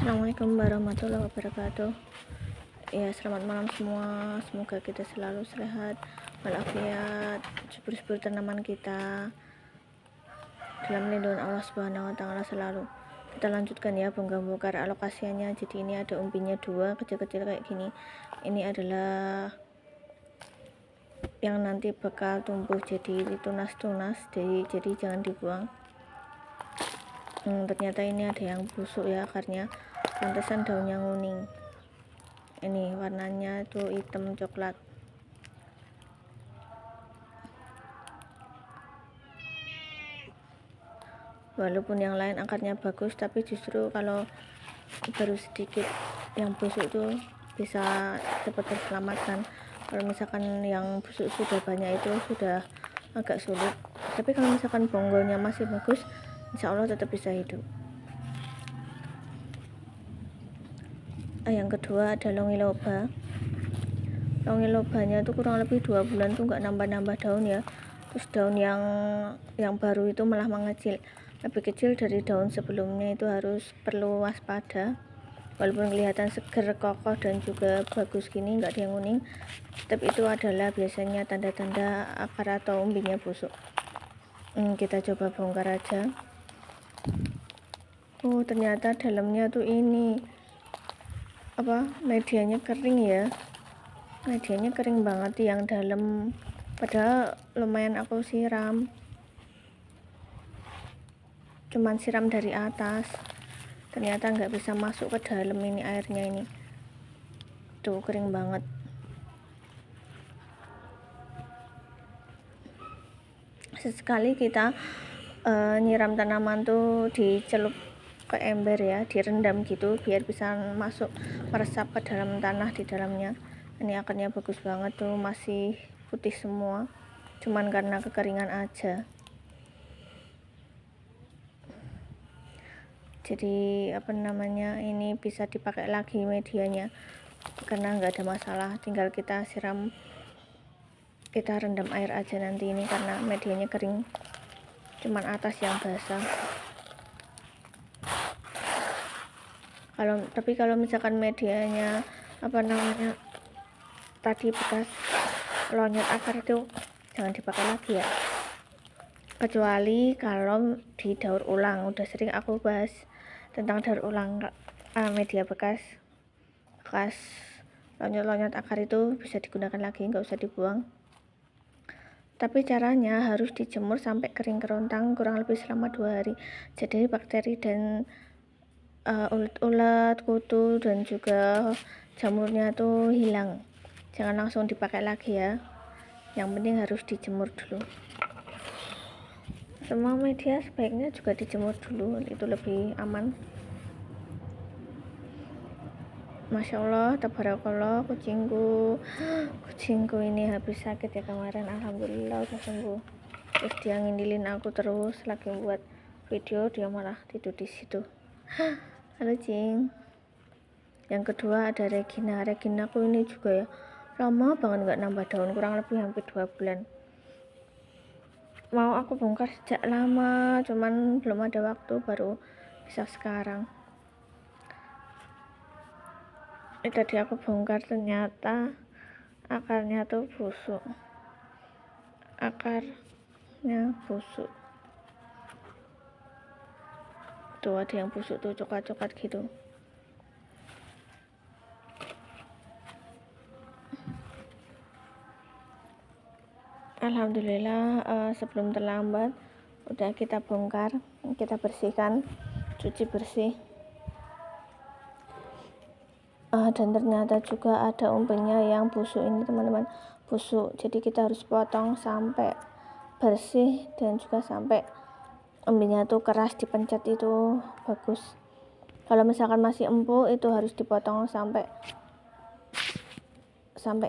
Assalamualaikum warahmatullahi wabarakatuh. Ya, selamat malam semua. Semoga kita selalu sehat walafiat, subur-subur tanaman kita dalam lindungan Allah Subhanahu wa taala selalu. Kita lanjutkan ya bongkar alokasiannya. Jadi ini ada umbinya 2 kecil-kecil kayak gini. Ini adalah yang nanti bakal tumbuh jadi tunas-tunas, jadi jangan dibuang. Ternyata ini ada yang busuk ya akarnya, pantesan daunnya nguning. Ini warnanya tuh hitam coklat. Walaupun yang lain akarnya bagus, tapi justru kalau baru sedikit yang busuk tuh bisa cepat terselamatkan. Kalau misalkan yang busuk sudah banyak itu sudah agak sulit, tapi kalau misalkan bonggolnya masih bagus, insya Allah tetap bisa hidup. Yang kedua ada longiloba. Longilobanya itu kurang lebih 2 bulan tuh nggak nambah-nambah daun ya. Terus daun yang baru itu malah mengecil, lebih kecil dari daun sebelumnya. Itu harus perlu waspada. Walaupun kelihatan seger, kokoh dan juga bagus gini, nggak ada yang kuning, tapi itu adalah biasanya tanda-tanda akar atau umbinya busuk. Kita coba bongkar aja. Oh, ternyata dalamnya tuh ini medianya kering ya. Medianya kering banget yang dalam, padahal lumayan aku siram, cuman siram dari atas, ternyata nggak bisa masuk ke dalam ini airnya. Ini tuh kering banget. Sesekali kita nyiram tanaman tuh dicelup ke ember ya, direndam gitu biar bisa masuk meresap ke dalam tanah di dalamnya. Ini akarnya bagus banget tuh, masih putih semua, cuman karena kekeringan aja. Jadi ini bisa dipakai lagi medianya karena nggak ada masalah, tinggal kita siram, kita rendam air aja nanti ini karena medianya kering, cuman atas yang basah. Tapi kalau misalkan medianya tadi bekas lonyot akar itu jangan dipakai lagi ya, kecuali kalau didaur ulang. Udah sering aku bahas tentang daur ulang media bekas lonyot akar itu bisa digunakan lagi, nggak usah dibuang. Tapi caranya harus dijemur sampai kering kerontang kurang lebih selama 2 hari. Jadi bakteri dan ulet, kutu dan juga jamurnya tuh hilang. Jangan langsung dipakai lagi ya, yang penting harus dijemur dulu. Semua media sebaiknya juga dijemur dulu, itu lebih aman. Masya Allah, tabarakallah, kucingku ini habis sakit ya kemarin, alhamdulillah udah sembuh. Terus dia ngindilin aku terus, lagi buat video dia malah tidur di situ. Halo cing. Yang kedua ada Reginaku ini juga ya, lama banget nggak nambah daun, kurang lebih hampir 2 bulan. Mau aku bongkar sejak lama, cuman belum ada waktu, baru bisa sekarang. Ini tadi aku bongkar, ternyata akarnya tuh busuk. Tuh ada yang busuk tuh, coklat-coklat gitu. Alhamdulillah, sebelum terlambat udah kita bongkar, kita bersihkan, cuci bersih. Dan ternyata juga ada umbinya yang busuk ini teman-teman, busuk. Jadi kita harus potong sampai bersih dan juga sampai umbinya tuh keras, dipencet itu bagus. Kalau misalkan masih empuk itu harus dipotong sampai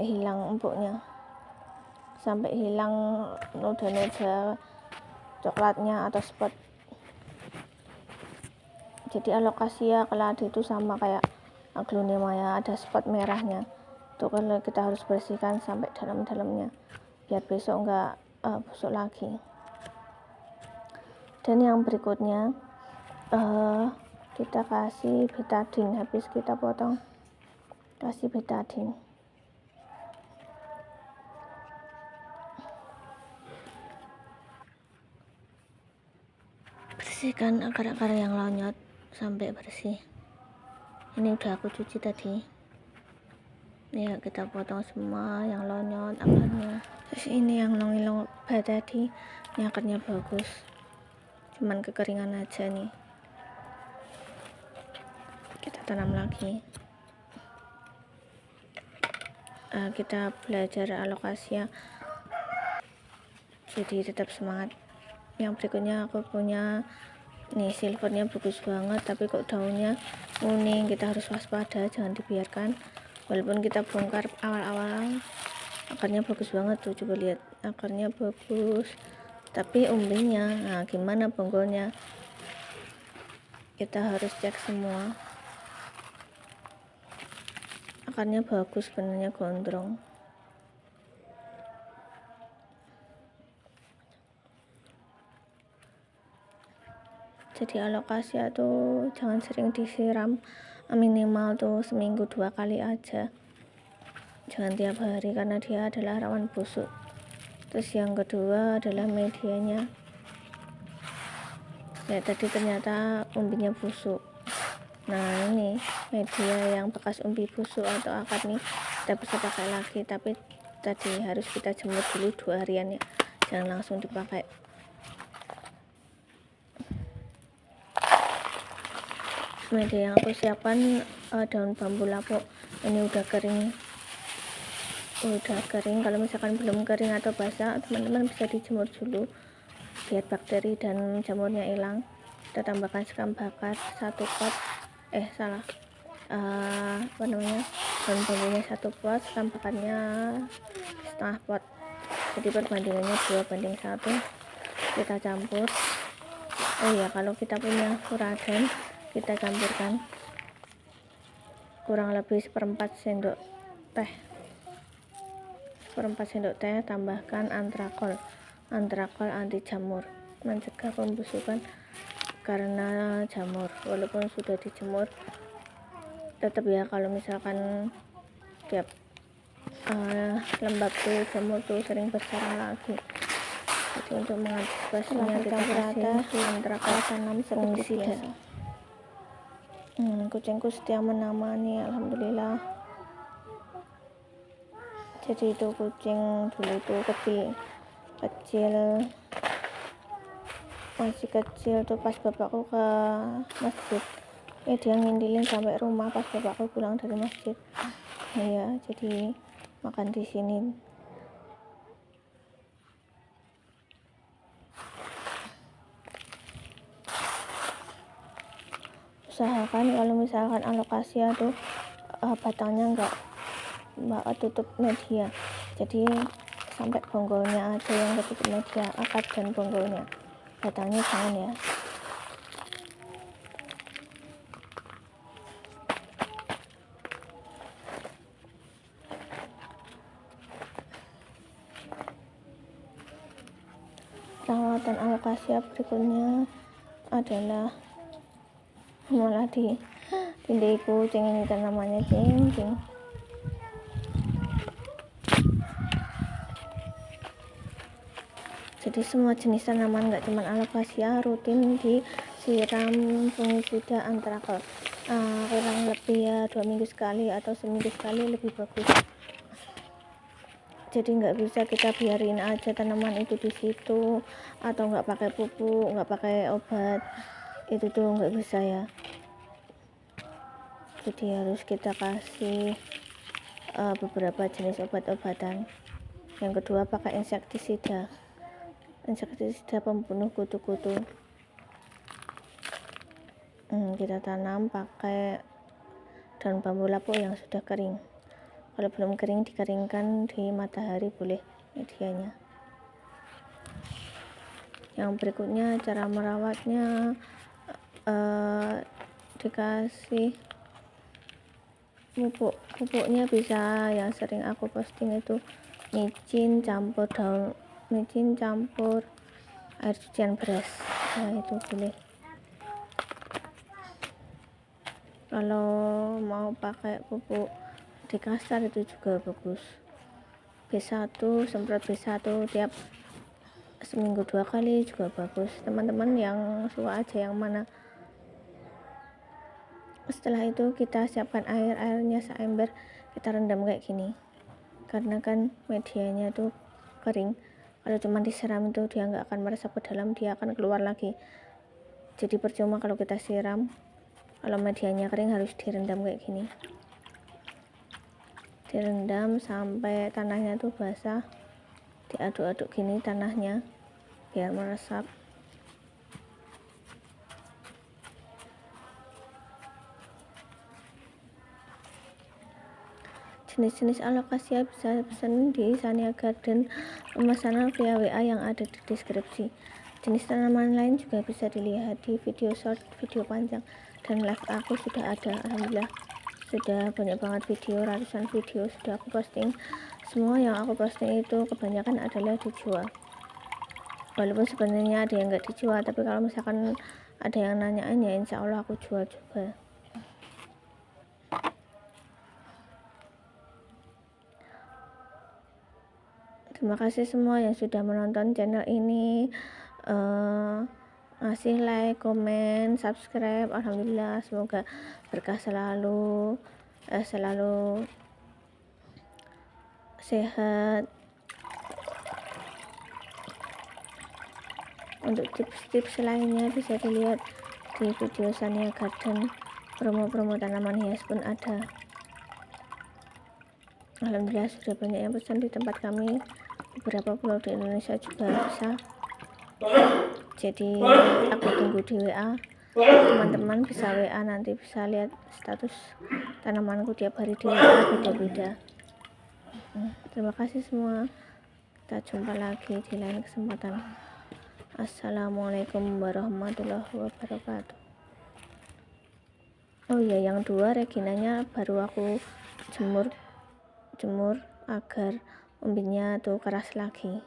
hilang empuknya, sampai hilang noda-noda coklatnya atau spot. Jadi alokasia keladi itu sama kayak aglonema ya, ada spot merahnya tuh. Kalau kita harus bersihkan sampai dalam-dalamnya biar besok enggak busuk lagi. Dan yang berikutnya kita kasih betadine. Habis kita potong, kasih betadine. Bersihkan akar-akar yang lonyot sampai bersih. Ini udah aku cuci tadi. Ya, kita potong semua yang lonyot akarnya. Terus ini yang long tadi, ini akarnya bagus, cuman kekeringan aja nih. Kita tanam lagi. Kita belajar alokasia, jadi tetap semangat. Yang berikutnya aku punya nih, silvernya bagus banget, tapi kok daunnya kuning. Kita harus waspada, jangan dibiarkan. Walaupun kita bongkar awal-awal, akarnya bagus banget tuh, coba lihat, akarnya bagus, tapi umbinya, nah gimana bonggolnya, kita harus cek semua. Akarnya bagus sebenarnya, gondrong. Jadi alokasia tuh jangan sering disiram, minimal tuh seminggu 2 kali aja, jangan tiap hari, karena dia adalah rawan busuk. Terus yang kedua adalah medianya. Ya, tadi ternyata umbinya busuk. Nah, ini media yang bekas umbi busuk atau akar nih, kita bisa pakai lagi, tapi tadi harus kita jemur dulu 2 harian ya, jangan langsung dipakai. Media yang aku siapkan daun bambu lapuk. Ini udah kering. Kalau misalkan belum kering atau basah, teman-teman bisa dijemur dulu biar bakteri dan jamurnya hilang. Kita tambahkan sekam bakar 1 pot, daun bambunya 1 pot, sekam bakarnya setengah pot, jadi perbandingannya 2:1. Kita campur. Oh ya, kalau kita punya furadan, kita campurkan kurang lebih 1/4 sendok teh. Tambahkan antrakol anti jamur, mencegah pembusukan karena jamur. Walaupun sudah dijemur, tetap ya, kalau misalkan tiap lembab tuh jamur tuh sering bersarang lagi. Jadi untuk mengantisipasinya kita kasih antrakol tanam seperti biasa. Kucingku setia menamani, alhamdulillah. Jadi itu kucing dulu tuh kecil, masih kecil tuh, pas bapakku ke masjid, dia ngindilin sampai rumah pas bapakku pulang dari masjid. Ya, jadi makan di sini. Usahakan kalau misalkan alokasia tuh batangnya enggak tutup media, jadi sampai bonggolnya aja yang ketutup media, akar dan bonggolnya, batangnya jangan ya. Perawatan alokasia berikutnya adalah malah di tindih kucing ini, tanamannya cincin. Jadi semua jenis tanaman, nggak cuma alokasia, rutin disiram fungisida antrakol. Kurang lebih ya 2 minggu sekali atau seminggu sekali lebih bagus. Jadi nggak bisa kita biarin aja tanaman itu di situ, atau nggak pakai pupuk, nggak pakai obat, itu tuh nggak bisa ya. Jadi harus kita kasih beberapa jenis obat-obatan. Yang kedua, pakai insektisida pembunuh kutu-kutu. Kita tanam pakai daun bambu lapuk yang sudah kering. Kalau belum kering, dikeringkan di matahari boleh medianya. Yang berikutnya cara merawatnya, dikasih pupuknya bisa yang sering aku posting itu micin campur air cucian beras, nah itu boleh. Kalau mau pakai pupuk di kasar itu juga bagus. B1, semprot B1 tiap seminggu 2 kali juga bagus. Teman-teman yang suka aja yang mana. Setelah itu kita siapkan airnya seember, kita rendam kayak gini, karena kan medianya tuh kering. Kalau cuma disiram itu dia nggak akan meresap ke dalam, dia akan keluar lagi. Jadi percuma kalau kita siram. Kalau medianya kering harus direndam kayak gini, direndam sampai tanahnya tuh basah, diaduk-aduk gini tanahnya biar meresap. Jenis-jenis alokasia bisa pesan di Sania Garden, pemesanan via WA yang ada di deskripsi. Jenis tanaman lain juga bisa dilihat di video short, video panjang, dan live aku sudah ada. Alhamdulillah sudah banyak banget video, ratusan video sudah aku posting. Semua yang aku posting itu kebanyakan adalah dijual, walaupun sebenarnya ada yang nggak dijual, tapi kalau misalkan ada yang nanyain ya insya Allah aku jual juga. Terima kasih semua yang sudah menonton channel ini, ngasih like, komen, subscribe. Alhamdulillah semoga berkah selalu, selalu sehat. Untuk tips-tips lainnya bisa dilihat di video Sania Garden, promo-promo tanaman hias pun ada. Alhamdulillah sudah banyak yang pesan di tempat kami, beberapa pulau di Indonesia juga bisa. Jadi aku tunggu di WA, teman-teman bisa WA, nanti bisa lihat status tanamanku tiap hari di WA beda-beda. Terima kasih semua, kita jumpa lagi di lain kesempatan. Assalamualaikum warahmatullahi wabarakatuh. Oh iya, yang 2 reginanya baru aku jemur agar umbinya tuh keras lagi.